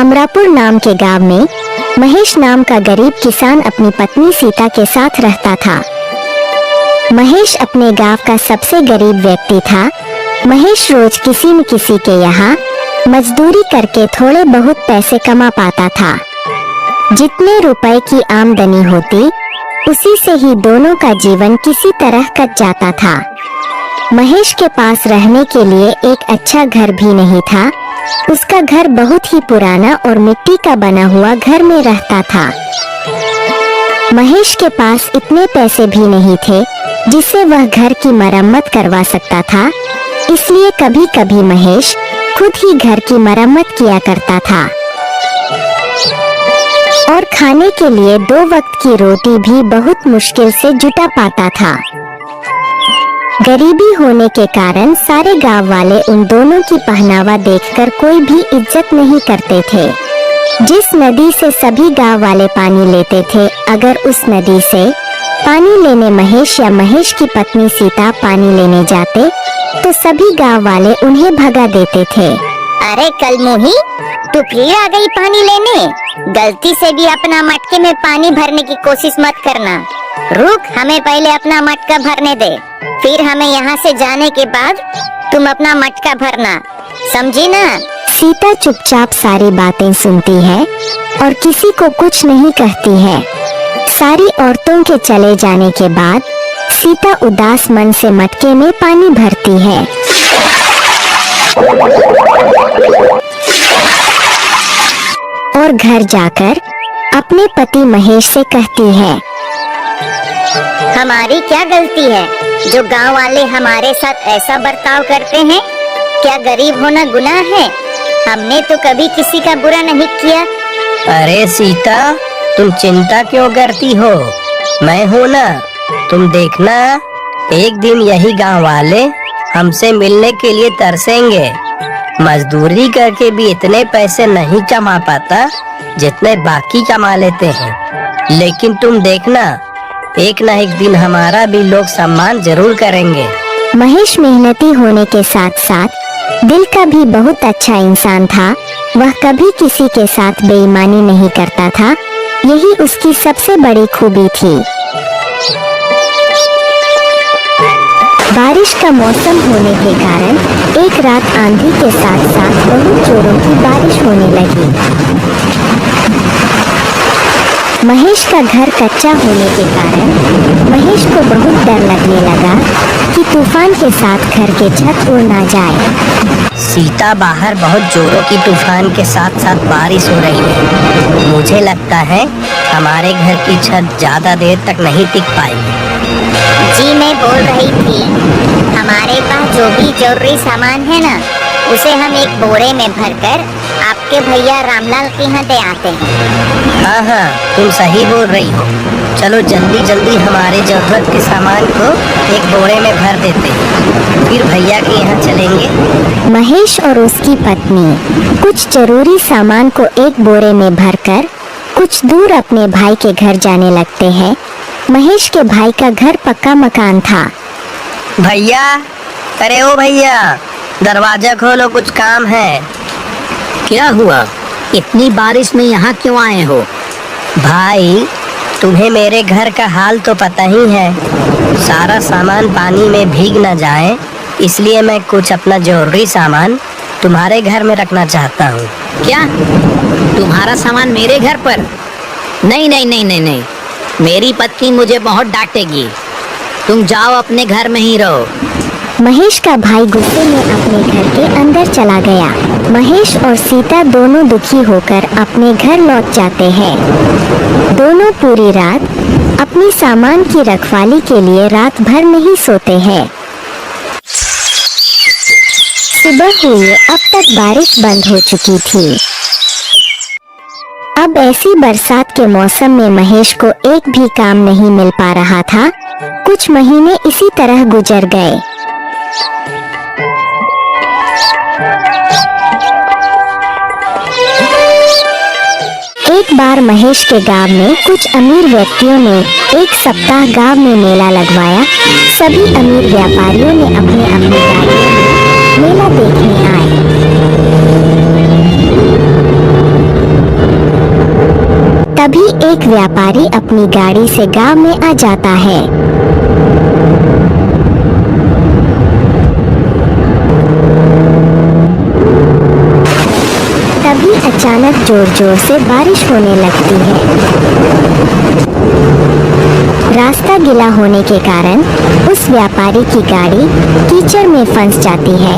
अमरापुर नाम के गांव में महेश नाम का गरीब किसान अपनी पत्नी सीता के साथ रहता था। महेश अपने गांव का सबसे गरीब व्यक्ति था। महेश रोज किसी न किसी के यहाँ मजदूरी करके थोड़े बहुत पैसे कमा पाता था। जितने रुपए की आमदनी होती उसी से ही दोनों का जीवन किसी तरह कट जाता था। महेश के पास रहने के लिए एक अच्छा घर भी नहीं था। उसका घर बहुत ही पुराना और मिट्टी का बना हुआ घर में रहता था। महेश के पास इतने पैसे भी नहीं थे जिससे वह घर की मरम्मत करवा सकता था। इसलिए कभी कभी महेश खुद ही घर की मरम्मत किया करता था और खाने के लिए 2 वक्त की रोटी भी बहुत मुश्किल से जुटा पाता था। गरीबी होने के कारण सारे गांव वाले उन दोनों की पहनावा देखकर कोई भी इज्जत नहीं करते थे। जिस नदी से सभी गांव वाले पानी लेते थे, अगर उस नदी से पानी लेने महेश या महेश की पत्नी सीता पानी लेने जाते तो सभी गांव वाले उन्हें भगा देते थे। अरे कलमुही, तू फिर आ गई पानी लेने? गलती से भी अपना मटके में पानी भरने की कोशिश मत करना। रुक, हमें पहले अपना मटका भरने दे, फिर हमें यहाँ से जाने के बाद तुम अपना मटका भरना, समझी ना? सीता चुपचाप सारी बातें सुनती है और किसी को कुछ नहीं कहती है। सारी औरतों के चले जाने के बाद सीता उदास मन से मटके में पानी भरती है। और घर जाकर अपने पति महेश से कहती है, हमारी क्या गलती है जो गांव वाले हमारे साथ ऐसा बर्ताव करते हैं? क्या गरीब होना गुनाह है? हमने तो कभी किसी का बुरा नहीं किया। अरे सीता, तुम चिंता क्यों करती हो? मैं हूँ ना। तुम देखना, एक दिन यही गांव वाले हमसे मिलने के लिए तरसेंगे। मजदूरी करके भी इतने पैसे नहीं कमा पाता जितने बाकी कमा लेते हैं, लेकिन तुम देखना, एक न एक दिन हमारा भी लोग सम्मान जरूर करेंगे। महेश मेहनती होने के साथ साथ दिल का भी बहुत अच्छा इंसान था। वह कभी किसी के साथ बेईमानी नहीं करता था। यही उसकी सबसे बड़ी खूबी थी। बारिश का मौसम होने के कारण एक रात आंधी के साथ साथ बहुत जोरों की बारिश होने लगी। महेश का घर कच्चा होने के कारण महेश को बहुत डर लगने लगा कि तूफान के साथ घर के छत उड़ ना जाए। सीता, बाहर बहुत जोरों की तूफान के साथ साथ बारिश हो रही है। मुझे लगता है हमारे घर की छत ज्यादा देर तक नहीं टिक पाएगी। जी, मैं बोल रही थी, हमारे पास जो भी जरूरी सामान है ना, उसे हम एक बोरे में भरकर आपके भैया रामलाल के यहाँ दे आते हैं। हाँ हाँ, तुम सही बोल रही हो। चलो जल्दी जल्दी हमारे जरूरत के सामान को एक बोरे में भर देते हैं, फिर भैया के यहाँ चलेंगे। महेश और उसकी पत्नी कुछ जरूरी सामान को एक बोरे में भरकर कुछ दूर अपने भाई के घर जाने लगते हैं। महेश के भाई का घर पक्का मकान था। भैया, अरे ओ भैया, दरवाजा खोलो, कुछ काम है। क्या हुआ? इतनी बारिश में यहाँ क्यों आए हो? भाई, तुम्हें मेरे घर का हाल तो पता ही है। सारा सामान पानी में भीग न जाए, इसलिए मैं कुछ अपना जरूरी सामान तुम्हारे घर में रखना चाहता हूँ। क्या तुम्हारा सामान मेरे घर पर? नहीं नहीं नहीं नहीं नहीं, मेरी पत्नी मुझे बहुत डांटेगी। तुम जाओ, अपने घर में ही रहो। महेश का भाई गुस्से में अपने घर के अंदर चला गया। महेश और सीता दोनों दुखी होकर अपने घर लौट जाते हैं। दोनों पूरी रात अपनी सामान की रखवाली के लिए रात भर नहीं सोते हैं। सुबह हुई, अब तक बारिश बंद हो चुकी थी। अब ऐसी बरसात के मौसम में महेश को एक भी काम नहीं मिल पा रहा था। कुछ महीने इसी तरह गुजर गए। एक बार महेश के गांव में कुछ अमीर व्यक्तियों ने एक सप्ताह गांव में मेला लगवाया। सभी अमीर व्यापारियों ने अपने अपने गाड़ियों में मेला देखने आए। तभी एक व्यापारी अपनी गाड़ी से गांव में आ जाता है। तभी अचानक जोर जोर से बारिश होने लगती है। रास्ता गिला होने के कारण उस व्यापारी की गाड़ी कीचड़ में फंस जाती है।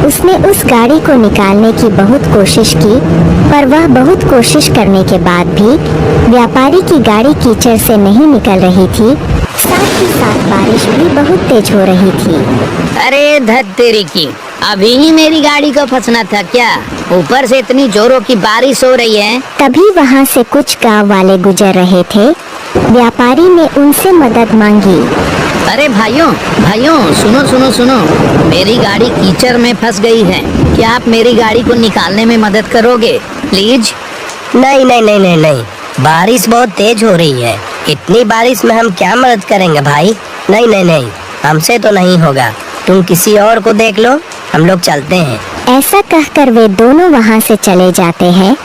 उसने उस गाड़ी को निकालने की बहुत कोशिश की, पर वह बहुत कोशिश करने के बाद भी व्यापारी की गाड़ी कीचड़ से नहीं निकल रही थी। साथ ही साथ बारिश भी बहुत तेज हो रही थी। अरे धत तेरी की, अभी ही मेरी गाड़ी को फंसना था क्या? ऊपर से इतनी जोरों की बारिश हो रही है। तभी वहाँ से कुछ गांव वाले गुजर रहे थे। व्यापारी ने उनसे मदद मांगी। अरे भाइयों भाइयों, सुनो सुनो सुनो, मेरी गाड़ी कीचड़ में फंस गई है। क्या आप मेरी गाड़ी को निकालने में मदद करोगे प्लीज? नहीं नहीं नहीं नहीं नहीं, बारिश बहुत तेज हो रही है। इतनी बारिश में हम क्या मदद करेंगे भाई? नहीं नहीं नहीं, हमसे तो नहीं होगा। तुम किसी और को देख लो, हम लोग चलते हैं। ऐसा कहकर वे दोनों वहाँ से चले जाते हैं।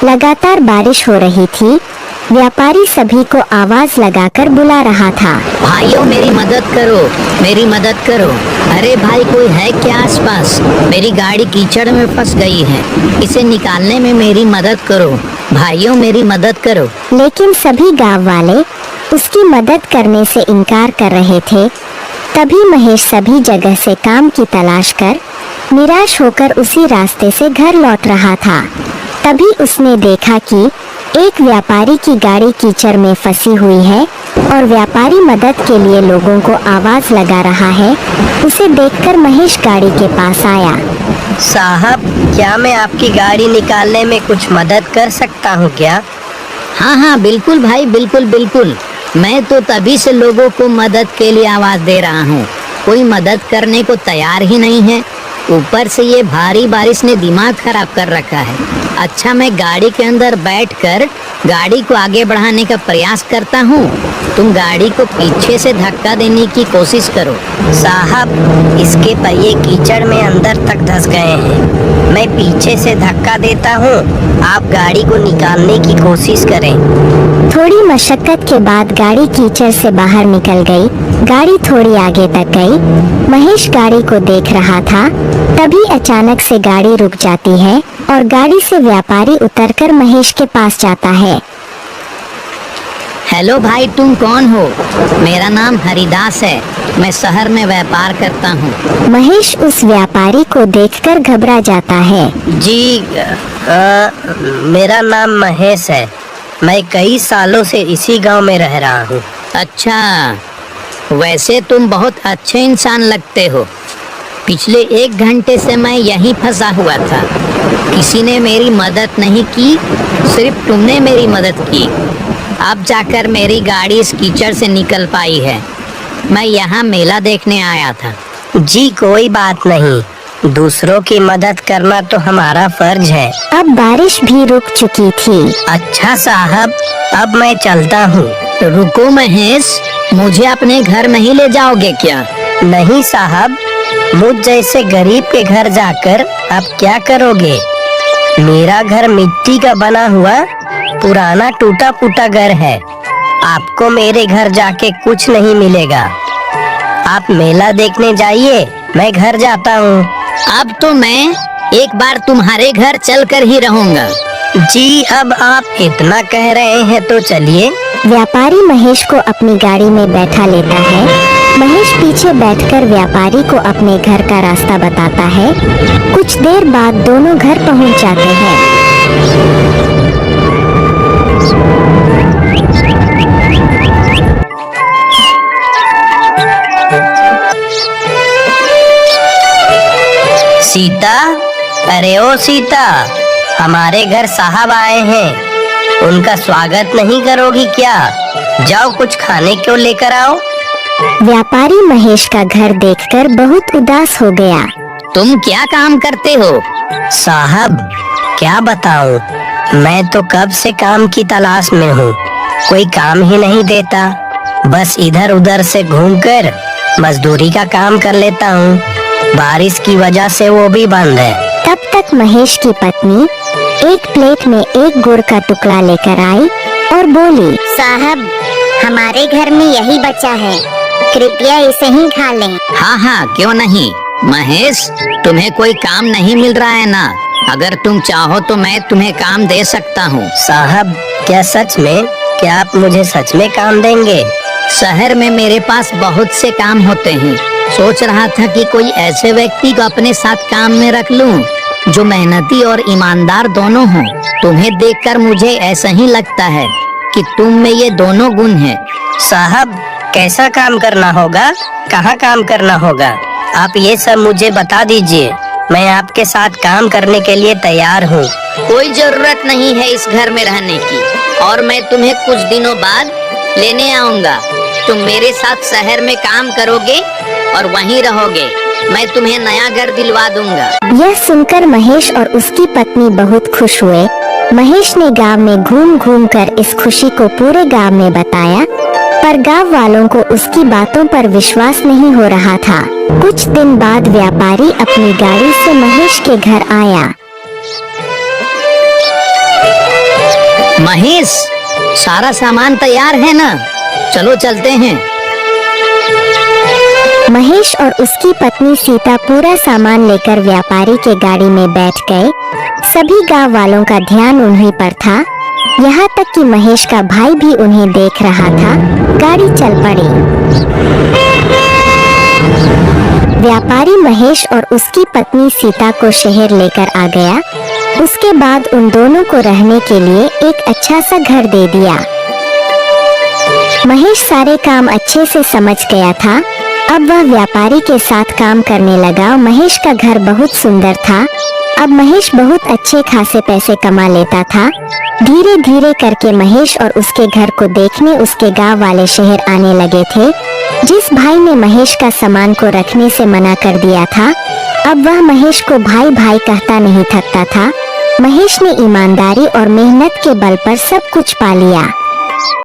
लगातार बारिश हो रही थी। व्यापारी सभी को आवाज लगाकर बुला रहा था। भाइयों मेरी मदद करो, मेरी मदद करो। अरे भाई, कोई है क्या आसपास? मेरी गाड़ी कीचड़ में फंस गई है, इसे निकालने में मेरी मदद करो। भाइयों मेरी मदद करो। लेकिन सभी गांव वाले उसकी मदद करने से इनकार कर रहे थे। तभी महेश सभी जगह से काम की तलाश कर निराश होकर उसी रास्ते से घर लौट रहा था। तभी उसने देखा कि एक व्यापारी की गाड़ी कीचड़ में फंसी हुई है और व्यापारी मदद के लिए लोगों को आवाज लगा रहा है। उसे देखकर महेश गाड़ी के पास आया। साहब, क्या मैं आपकी गाड़ी निकालने में कुछ मदद कर सकता हूँ क्या? हाँ हाँ बिल्कुल भाई, बिल्कुल बिल्कुल। मैं तो तभी से लोगों को मदद के लिए आवाज दे रहा हूँ, कोई मदद करने को तैयार ही नहीं है। ऊपर से ये भारी बारिश ने दिमाग खराब कर रखा है। अच्छा, मैं गाड़ी के अंदर बैठकर गाड़ी को आगे बढ़ाने का प्रयास करता हूँ, तुम गाड़ी को पीछे से धक्का देने की कोशिश करो। साहब, इसके पहिए कीचड़ में अंदर तक धंस गए हैं। मैं पीछे से धक्का देता हूँ, आप गाड़ी को निकालने की कोशिश करें। थोड़ी मशक्कत के बाद गाड़ी कीचड़ से बाहर निकल गई। गाड़ी थोड़ी आगे तक गई। महेश गाड़ी को देख रहा था। तभी अचानक से गाड़ी रुक जाती है और गाड़ी से व्यापारी उतरकर महेश के पास जाता है। हेलो भाई, तुम कौन हो? मेरा नाम हरिदास है, मैं शहर में व्यापार करता हूँ। महेश उस व्यापारी को देखकर घबरा जाता है। जी, मेरा नाम महेश है। मैं कई सालों से इसी गांव में रह रहा हूँ। अच्छा, वैसे तुम बहुत अच्छे इंसान लगते हो। पिछले 1 घंटे से मैं यहीं फंसा हुआ था, किसी ने मेरी मदद नहीं की, सिर्फ तुमने मेरी मदद की। अब जाकर मेरी गाड़ी इस कीचड़ से निकल पाई है। मैं यहाँ मेला देखने आया था। जी कोई बात नहीं, दूसरों की मदद करना तो हमारा फर्ज है। अब बारिश भी रुक चुकी थी। अच्छा साहब, अब मैं चलता हूँ। रुको महेश, मुझे अपने घर नहीं ले जाओगे क्या? नहीं साहब, मुझ जैसे गरीब के घर जाकर आप क्या करोगे? मेरा घर मिट्टी का बना हुआ पुराना टूटा फूटा घर है। आपको मेरे घर जाके कुछ नहीं मिलेगा। आप मेला देखने जाइए, मैं घर जाता हूँ। अब तो मैं एक बार तुम्हारे घर चलकर ही रहूंगा। जी, अब आप इतना कह रहे हैं तो चलिए। व्यापारी महेश को अपनी गाड़ी में बैठा लेता है। महेश पीछे बैठकर व्यापारी को अपने घर का रास्ता बताता है। कुछ देर बाद दोनों घर पहुंच जाते हैं। सीता, अरे ओ सीता, हमारे घर साहब आए हैं, उनका स्वागत नहीं करोगी क्या? जाओ कुछ खाने को लेकर आओ। व्यापारी महेश का घर देखकर बहुत उदास हो गया। तुम क्या काम करते हो? साहब, क्या बताऊं, मैं तो कब से काम की तलाश में हूँ, कोई काम ही नहीं देता। बस इधर उधर से घूमकर मजदूरी का काम कर लेता हूँ। बारिश की वजह से वो भी बंद है। तब तक महेश की पत्नी एक प्लेट में एक गुड़ का टुकड़ा लेकर आई और बोली, साहब, हमारे घर में यही बचा है, कृपया इसे ही खा लें। हाँ हाँ, क्यों नहीं। महेश, तुम्हें कोई काम नहीं मिल रहा है ना? अगर तुम चाहो तो मैं तुम्हें काम दे सकता हूँ। साहब, क्या सच में? क्या आप मुझे सच में काम देंगे? शहर में मेरे पास बहुत से काम होते हैं। सोच रहा था कि कोई ऐसे व्यक्ति को अपने साथ काम में रख लूं जो मेहनती और ईमानदार दोनों हों। तुम्हें देखकर मुझे ऐसा ही लगता है कि तुम में ये दोनों गुण हैं। साहब, कैसा काम करना होगा? कहाँ काम करना होगा? आप ये सब मुझे बता दीजिए। मैं आपके साथ काम करने के लिए तैयार हूँ। कोई जरूरत नहीं है इस घर में रहने की, और मैं तुम्हें कुछ दिनों बाद लेने आऊंगा। तुम मेरे साथ शहर में काम करोगे और वहीं रहोगे। मैं तुम्हें नया घर दिलवा दूंगा। यह सुनकर महेश और उसकी पत्नी बहुत खुश हुए। महेश ने गांव में घूम घूम कर इस खुशी को पूरे गांव में बताया, पर गांव वालों को उसकी बातों पर विश्वास नहीं हो रहा था। कुछ दिन बाद व्यापारी अपनी गाड़ी से महेश के घर आया। महेश, सारा सामान तैयार है ना? चलो चलते हैं। महेश और उसकी पत्नी सीता पूरा सामान लेकर व्यापारी के गाड़ी में बैठ गए। सभी गांव वालों का ध्यान उन्हीं पर था, यहाँ तक कि महेश का भाई भी उन्हें देख रहा था। गाड़ी चल पड़ी। व्यापारी महेश और उसकी पत्नी सीता को शहर लेकर आ गया। उसके बाद उन दोनों को रहने के लिए एक अच्छा सा घर दे दिया। महेश सारे काम अच्छे से समझ गया था। अब वह व्यापारी के साथ काम करने लगा। महेश का घर बहुत सुंदर था। अब महेश बहुत अच्छे खासे पैसे कमा लेता था। धीरे धीरे करके महेश और उसके घर को देखने उसके गांव वाले शहर आने लगे थे। जिस भाई ने महेश का सामान को रखने से मना कर दिया था, अब वह महेश को भाई भाई कहता नहीं थकता था। महेश ने ईमानदारी और मेहनत के बल पर सब कुछ पा लिया।